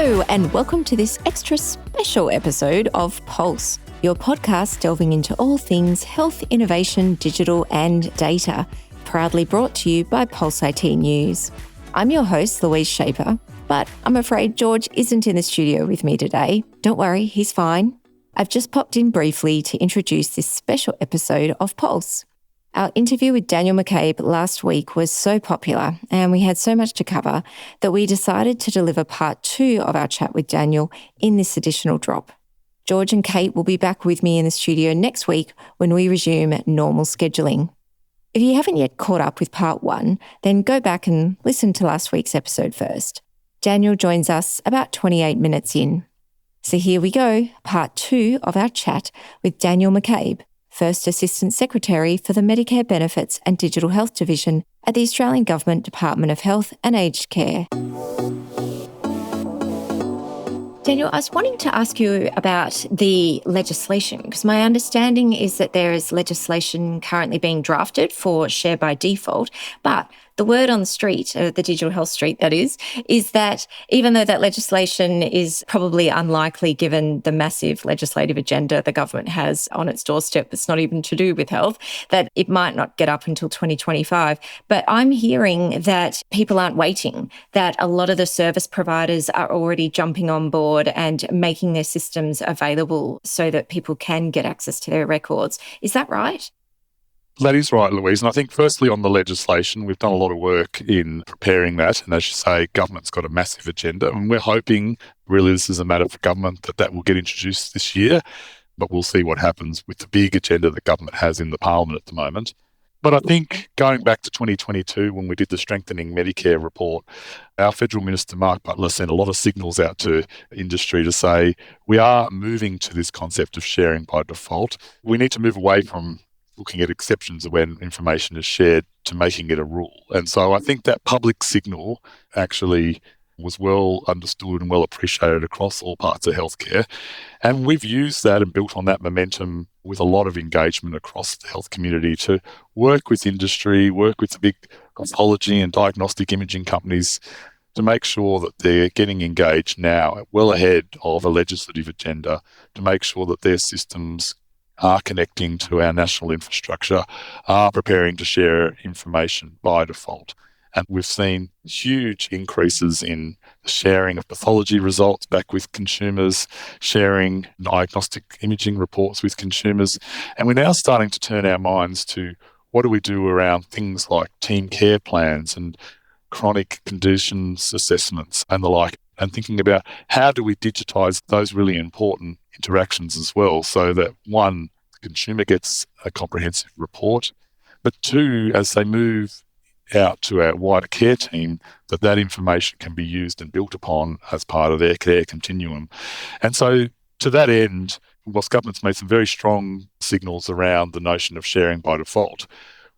Hello, and welcome to this extra special episode of Pulse, your podcast delving into all things health, innovation, digital, and data, proudly brought to you by Pulse IT News. I'm your host, Louise Shaper, but I'm afraid George isn't in the studio with me today. Don't worry, he's fine. I've just popped in briefly to introduce this special episode of Pulse. Our interview with Daniel McCabe last week was so popular and we had so much to cover that we decided to deliver part 2 of our chat with Daniel in this additional drop. George and Kate will be back with me in the studio next week when we resume normal scheduling. If you haven't yet caught up with part 1, then go back and listen to last week's episode first. Daniel joins us about 28 minutes in. So here we go, part 2 of our chat with Daniel McCabe, First Assistant Secretary for the Medicare Benefits and Digital Health Division at the Australian Government Department of Health and Aged Care. Daniel, I was wanting to ask you about the legislation, because my understanding is that there is legislation currently being drafted for share by default, but the word on the street, the digital health street that is that even though that legislation is probably unlikely given the massive legislative agenda the government has on its doorstep that's not even to do with health, that it might not get up until 2025. But I'm hearing that people aren't waiting, that a lot of the service providers are already jumping on board and making their systems available so that people can get access to their records. Is that right? That is right, Louise. And I think firstly on the legislation, we've done a lot of work in preparing that. And as you say, government's got a massive agenda. And we're hoping, really this is a matter for government, that will get introduced this year. But we'll see what happens with the big agenda that government has in the Parliament at the moment. But I think going back to 2022, when we did the Strengthening Medicare report, our Federal Minister, Mark Butler, sent a lot of signals out to industry to say, we are moving to this concept of sharing by default. We need to move away from looking at exceptions when information is shared to making it a rule. And so I think that public signal actually was well understood and well appreciated across all parts of healthcare. And we've used that and built on that momentum with a lot of engagement across the health community to work with industry, work with the big pathology and diagnostic imaging companies to make sure that they're getting engaged now, well ahead of a legislative agenda, to make sure that their systems are connecting to our national infrastructure, are preparing to share information by default. And we've seen huge increases in the sharing of pathology results back with consumers, sharing diagnostic imaging reports with consumers. And we're now starting to turn our minds to what do we do around things like team care plans and chronic conditions assessments and the like, and thinking about how do we digitise those really important interactions as well, so that one, the consumer gets a comprehensive report, but two, as they move out to our wider care team, that information can be used and built upon as part of their care continuum. And so to that end, whilst government's made some very strong signals around the notion of sharing by default,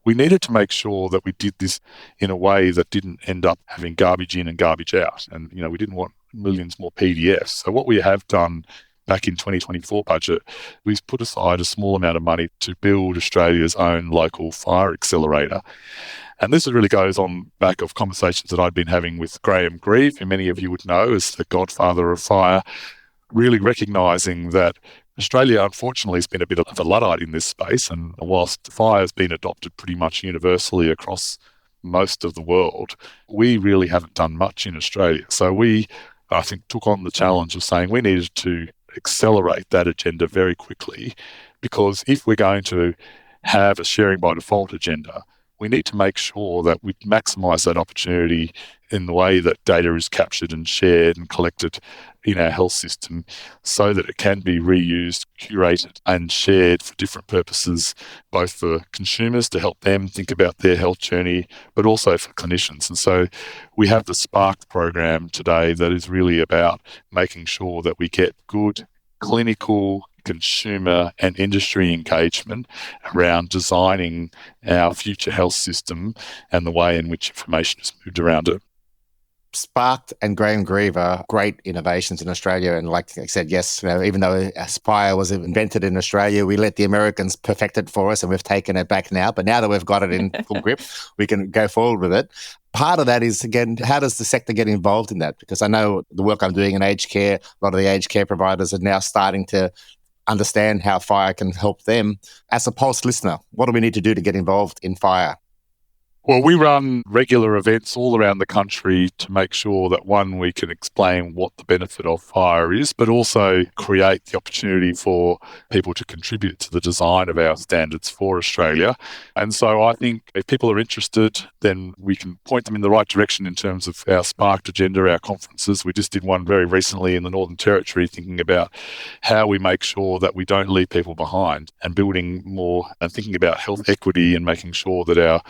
we needed to make sure that we did this in a way that didn't end up having garbage in and garbage out. And, we didn't want millions more PDFs. So what we have done back in 2024 budget, we've put aside a small amount of money to build Australia's own local fire accelerator. And this really goes on back of conversations that I'd been having with Graham Grieve, who many of you would know as the godfather of fire, really recognising that Australia, unfortunately, has been a bit of a Luddite in this space. And whilst fire has been adopted pretty much universally across most of the world, we really haven't done much in Australia. So we, I think, took on the challenge of saying we needed to accelerate that agenda very quickly, because if we're going to have a sharing by default agenda, we need to make sure that we maximise that opportunity in the way that data is captured and shared and collected in our health system, so that it can be reused, curated and shared for different purposes, both for consumers to help them think about their health journey, but also for clinicians. And so we have the Spark program today that is really about making sure that we get good clinical, consumer and industry engagement around designing our future health system and the way in which information is moved around it. Sparked and Graham Grieve are great innovations in Australia. And like I said, yes, even though Aspire was invented in Australia, we let the Americans perfect it for us and we've taken it back now. But now that we've got it in full grip, we can go forward with it. Part of that is, again, how does the sector get involved in that? Because I know the work I'm doing in aged care, a lot of the aged care providers are now starting to understand how fire can help them. As a Pulse listener, what do we need to do to get involved in fire? Well, we run regular events all around the country to make sure that, one, we can explain what the benefit of fire is, but also create the opportunity for people to contribute to the design of our standards for Australia. And so I think if people are interested, then we can point them in the right direction in terms of our Sparked agenda, our conferences. We just did one very recently in the Northern Territory thinking about how we make sure that we don't leave people behind, and building more and thinking about health equity and making sure that our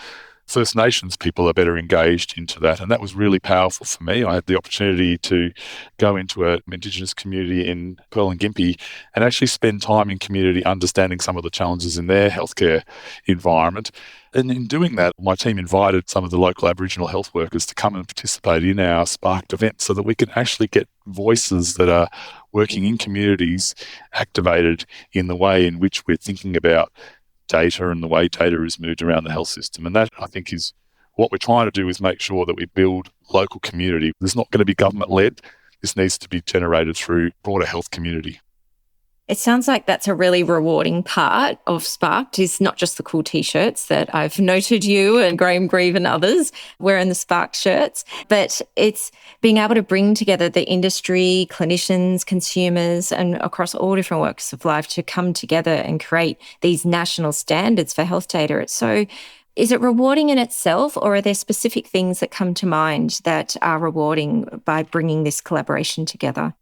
First Nations people are better engaged into that. And that was really powerful for me. I had the opportunity to go into an Indigenous community in Pearl and Gympie and actually spend time in community understanding some of the challenges in their healthcare environment. And in doing that, my team invited some of the local Aboriginal health workers to come and participate in our Sparked event so that we can actually get voices that are working in communities activated in the way in which we're thinking about data and the way data is moved around the health system. And that, I think, is what we're trying to do, is make sure that we build local community. There's not going to be government-led. This needs to be generated through broader health community. It sounds like that's a really rewarding part of Sparked, is not just the cool T-shirts that I've noted you and Graham Grieve and others wearing the Sparked shirts, but it's being able to bring together the industry, clinicians, consumers, and across all different walks of life to come together and create these national standards for health data. So is it rewarding in itself, or are there specific things that come to mind that are rewarding by bringing this collaboration together?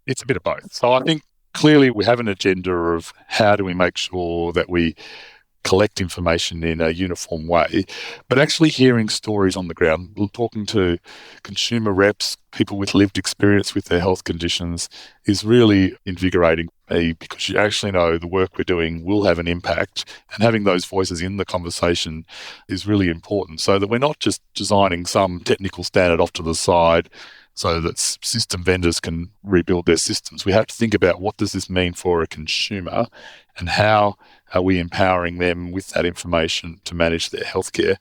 It's a bit of both. So I think clearly we have an agenda of how do we make sure that we collect information in a uniform way, but actually hearing stories on the ground, talking to consumer reps, people with lived experience with their health conditions, is really invigorating me, because you actually know the work we're doing will have an impact, and having those voices in the conversation is really important, so that we're not just designing some technical standard off to the side so that system vendors can rebuild their systems. We have to think about, what does this mean for a consumer, and how are we empowering them with that information to manage their healthcare?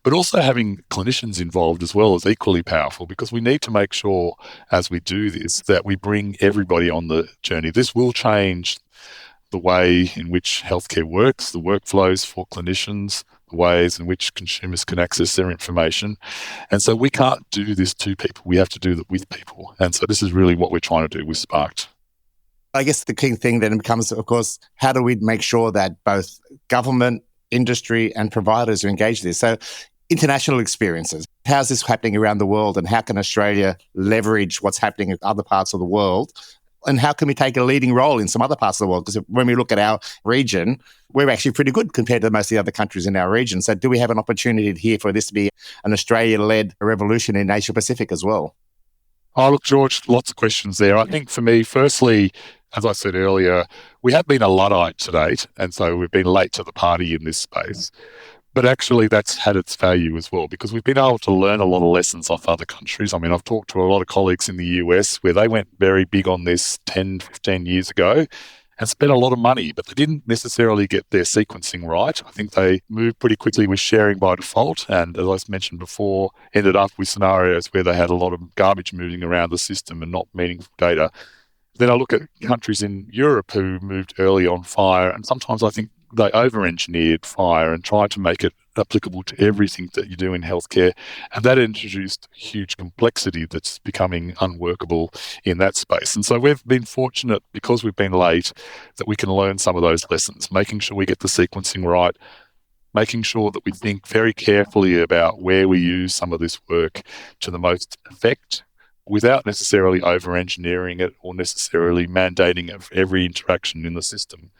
But also having clinicians involved as well is equally powerful, because we need to make sure as we do this that we bring everybody on the journey. This will change the way in which healthcare works, the workflows for clinicians, the ways in which consumers can access their information. And so we can't do this to people. We have to do that with people. And so this is really what we're trying to do with Sparked. I guess the key thing then becomes, of course, how do we make sure that both government, industry and providers are engaged in this? So international experiences, how's this happening around the world, and how can Australia leverage what's happening in other parts of the world? And how can we take a leading role in some other parts of the world? Because when we look at our region, we're actually pretty good compared to most of the other countries in our region. So do we have an opportunity here for this to be an Australia-led revolution in Asia Pacific as well? Oh, look, George, lots of questions there. I think for me, firstly, as I said earlier, we have been a Luddite to date, and so we've been late to the party in this space. But actually, that's had its value as well, because we've been able to learn a lot of lessons off other countries. I mean, I've talked to a lot of colleagues in the US where they went very big on this 10, 15 years ago and spent a lot of money, but they didn't necessarily get their sequencing right. I think they moved pretty quickly with sharing by default, and as I mentioned before, ended up with scenarios where they had a lot of garbage moving around the system and not meaningful data. Then I look at countries in Europe who moved early on fire, and sometimes I think they over-engineered fire and tried to make it applicable to everything that you do in healthcare. And that introduced huge complexity that's becoming unworkable in that space. And so we've been fortunate, because we've been late, that we can learn some of those lessons, making sure we get the sequencing right, making sure that we think very carefully about where we use some of this work to the most effect, without necessarily over-engineering it or necessarily mandating it for every interaction in the system.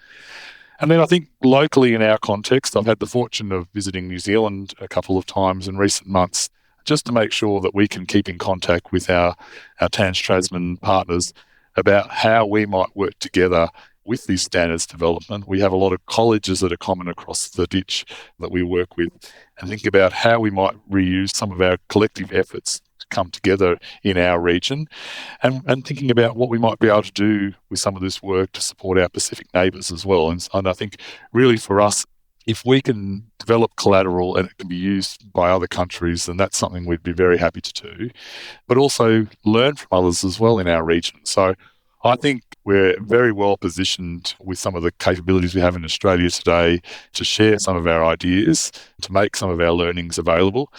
And then I think locally in our context, I've had the fortune of visiting New Zealand a couple of times in recent months, just to make sure that we can keep in contact with our Trans-Tasman partners about how we might work together with this standards development. We have a lot of colleges that are common across the ditch that we work with, and think about how we might reuse some of our collective efforts to come together in our region and thinking about what we might be able to do with some of this work to support our Pacific neighbours as well. And I think really for us, if we can develop collateral and it can be used by other countries, then that's something we'd be very happy to do, but also learn from others as well in our region. So I think we're very well positioned with some of the capabilities we have in Australia today to share some of our ideas, to make some of our learnings available,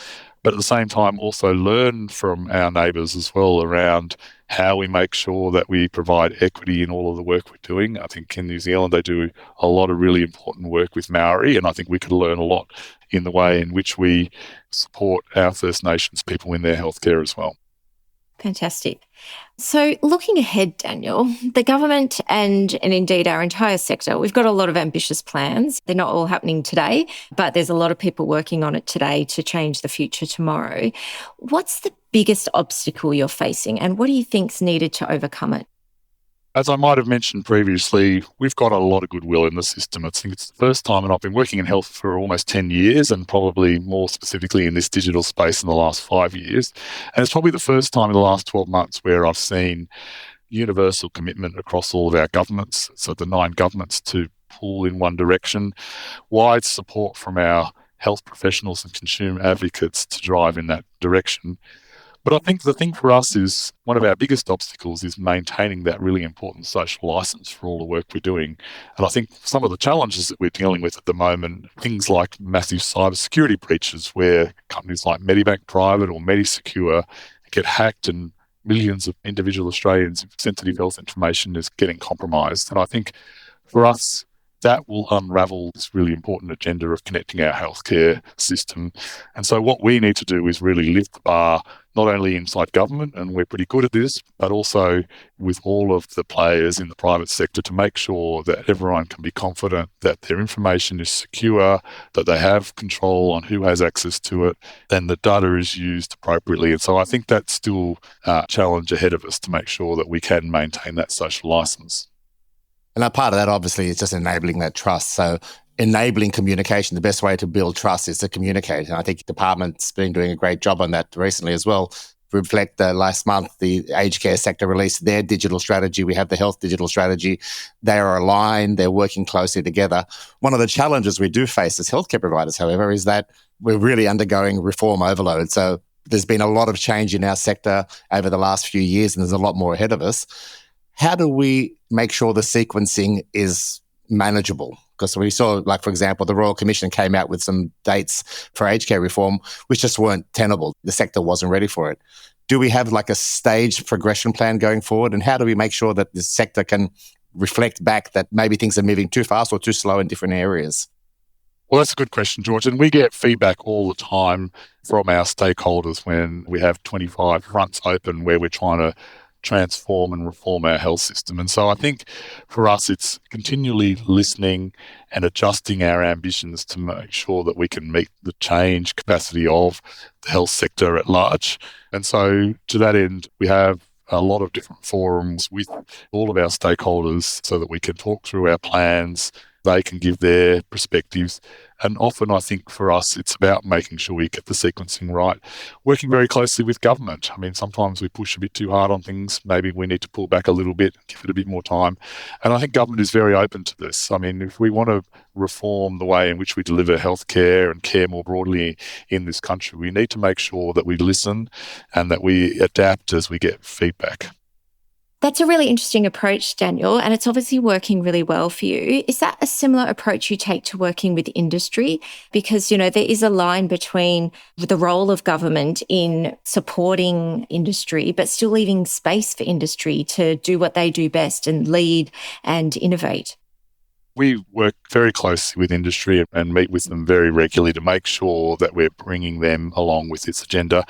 but at the same time also learn from our neighbours as well around how we make sure that we provide equity in all of the work we're doing. I think in New Zealand they do a lot of really important work with Maori, and I think we could learn a lot in the way in which we support our First Nations people in their healthcare as well. Fantastic. So looking ahead, Daniel, the government and indeed our entire sector, we've got a lot of ambitious plans. They're not all happening today, but there's a lot of people working on it today to change the future tomorrow. What's the biggest obstacle you're facing and what do you think's needed to overcome it? As I might have mentioned previously, we've got a lot of goodwill in the system. I think it's the first time, and I've been working in health for almost 10 years, and probably more specifically in this digital space in the last 5 years. And it's probably the first time in the last 12 months where I've seen universal commitment across all of our governments, so the 9 governments, to pull in one direction, wide support from our health professionals and consumer advocates to drive in that direction. But I think the thing for us is one of our biggest obstacles is maintaining that really important social license for all the work we're doing. And I think some of the challenges that we're dealing with at the moment, things like massive cybersecurity breaches where companies like Medibank Private or Medisecure get hacked and millions of individual Australians' sensitive health information is getting compromised. And I think for us, that will unravel this really important agenda of connecting our healthcare system. And so what we need to do is really lift the bar, not only inside government, and we're pretty good at this, but also with all of the players in the private sector to make sure that everyone can be confident that their information is secure, that they have control on who has access to it, and the data is used appropriately. And so I think that's still a challenge ahead of us to make sure that we can maintain that social license. And a part of that, obviously, is just enabling that trust. So enabling communication, the best way to build trust is to communicate. And I think the department's been doing a great job on that recently as well. Reflect last month, the aged care sector released their digital strategy. We have the health digital strategy. They are aligned. They're working closely together. One of the challenges we do face as healthcare providers, however, is that we're really undergoing reform overload. So there's been a lot of change in our sector over the last few years, and there's a lot more ahead of us. How do we make sure the sequencing is manageable? Because we saw, like, for example, the Royal Commission came out with some dates for aged care reform, which just weren't tenable. The sector wasn't ready for it. Do we have like a staged progression plan going forward? And how do we make sure that the sector can reflect back that maybe things are moving too fast or too slow in different areas? Well, that's a good question, George. And we get feedback all the time from our stakeholders when we have 25 fronts open where we're trying to transform and reform our health system. And so I think for us, it's continually listening and adjusting our ambitions to make sure that we can meet the change capacity of the health sector at large. And so to that end, we have a lot of different forums with all of our stakeholders so that we can talk through our plans. They can give their perspectives. And often I think for us, it's about making sure we get the sequencing right, working very closely with government. I mean, sometimes we push a bit too hard on things. Maybe we need to pull back a little bit, give it a bit more time. And I think government is very open to this. I mean, if we want to reform the way in which we deliver healthcare and care more broadly in this country, we need to make sure that we listen and that we adapt as we get feedback. That's a really interesting approach, Daniel, and it's obviously working really well for you. Is that a similar approach you take to working with industry? Because, there is a line between the role of government in supporting industry, but still leaving space for industry to do what they do best and lead and innovate. We work very closely with industry and meet with them very regularly to make sure that we're bringing them along with this agenda.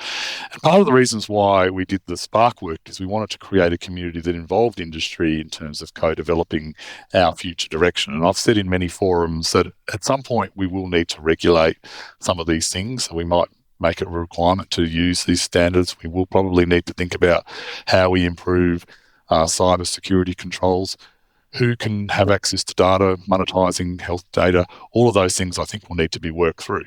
And part of the reasons why we did the Spark work is we wanted to create a community that involved industry in terms of co-developing our future direction. And I've said in many forums that at some point we will need to regulate some of these things. So we might make it a requirement to use these standards. We will probably need to think about how we improve cyber security controls. Who can have access to data, monetizing health data, all of those things I think will need to be worked through.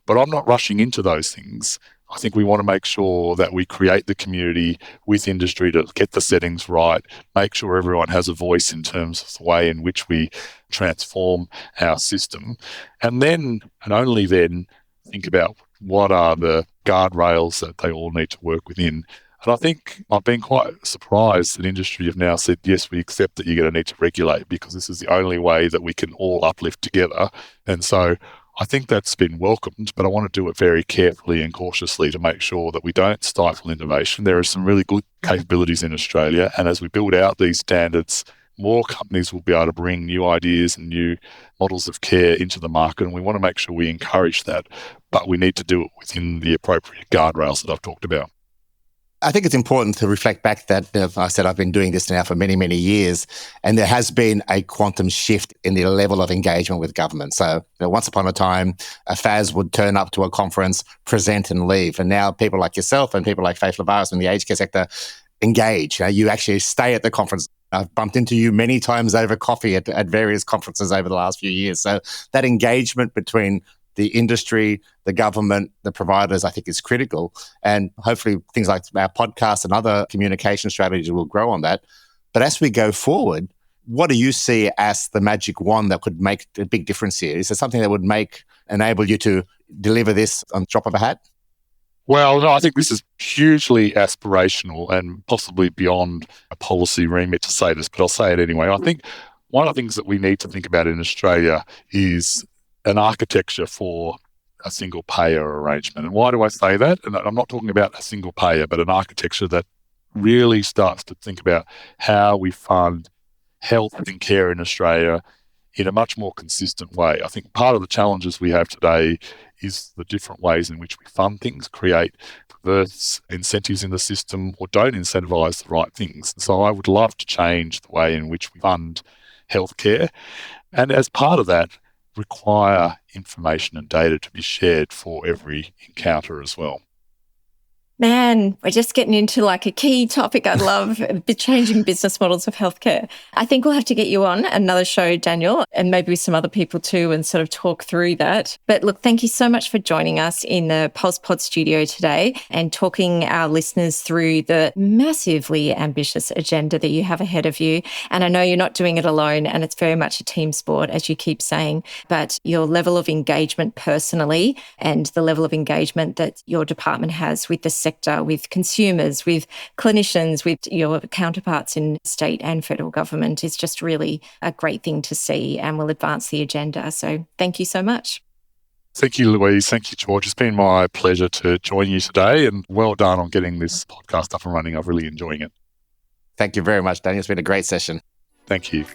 But I'm not rushing into those things. I think we want to make sure that we create the community with industry to get the settings right, make sure everyone has a voice in terms of the way in which we transform our system. And then, and only then, think about what are the guardrails that they all need to work within. And I think I've been quite surprised that industry have now said, yes, we accept that you're going to need to regulate because this is the only way that we can all uplift together. And so I think that's been welcomed, but I want to do it very carefully and cautiously to make sure that we don't stifle innovation. There are some really good capabilities in Australia, and as we build out these standards, more companies will be able to bring new ideas and new models of care into the market, and we want to make sure we encourage that, but we need to do it within the appropriate guardrails that I've talked about. I think it's important to reflect back that I said I've been doing this now for many, many years, and there has been a quantum shift in the level of engagement with government. So once upon a time, a FAS would turn up to a conference, present and leave. And now people like yourself and people like Faith Lavaris in the aged care sector engage. You actually stay at the conference. I've bumped into you many times over coffee at various conferences over the last few years. So that engagement between the industry, the government, the providers, I think is critical. And hopefully things like our podcast and other communication strategies will grow on that. But as we go forward, what do you see as the magic wand that could make a big difference here? Is there something that would enable you to deliver this on the drop of a hat? Well, no, I think this is hugely aspirational and possibly beyond a policy remit to say this, but I'll say it anyway. I think one of the things that we need to think about in Australia is an architecture for a single payer arrangement. And why do I say that? And I'm not talking about a single payer, but an architecture that really starts to think about how we fund health and care in Australia in a much more consistent way. I think part of the challenges we have today is the different ways in which we fund things, create perverse incentives in the system, or don't incentivise the right things. So I would love to change the way in which we fund healthcare. And as part of that, require information and data to be shared for every encounter as well. Man, we're just getting into like a key topic I love, changing business models of healthcare. I think we'll have to get you on another show, Daniel, and maybe with some other people too, and sort of talk through that. But look, thank you so much for joining us in the Pulse Pod studio today and talking our listeners through the massively ambitious agenda that you have ahead of you. And I know you're not doing it alone, and it's very much a team sport, as you keep saying, but your level of engagement personally and the level of engagement that your department has with the sector, with consumers, with clinicians, with your counterparts in state and federal government is just really a great thing to see and will advance the agenda. So thank you so much. Thank you, Louise. Thank you, George. It's been my pleasure to join you today, and well done on getting this podcast up and running. I'm really enjoying it. Thank you very much, Daniel. It's been a great session. Thank you.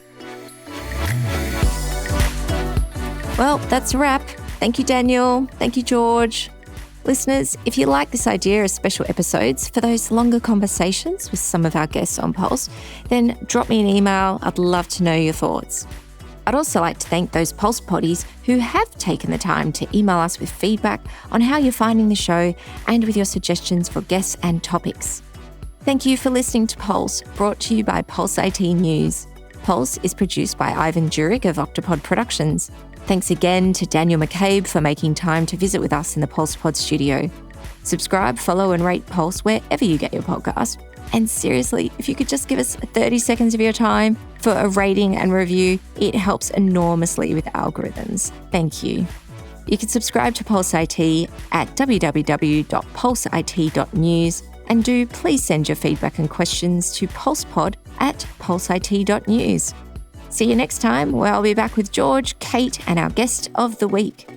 Well, that's a wrap. Thank you, Daniel. Thank you, George. Listeners, if you like this idea of special episodes for those longer conversations with some of our guests on Pulse, then drop me an email. I'd love to know your thoughts. I'd also like to thank those Pulse Poddies who have taken the time to email us with feedback on how you're finding the show and with your suggestions for guests and topics. Thank you for listening to Pulse, brought to you by Pulse IT News. Pulse is produced by Ivan Jurek of Octopod Productions. Thanks again to Daniel McCabe for making time to visit with us in the Pulse Pod studio. Subscribe, follow and rate Pulse wherever you get your podcast. And seriously, if you could just give us 30 seconds of your time for a rating and review, it helps enormously with algorithms. Thank you. You can subscribe to Pulse IT at www.pulseit.news, and do please send your feedback and questions to pulsepod@pulseit.news. See you next time, where I'll be back with George, Kate, and our guest of the week.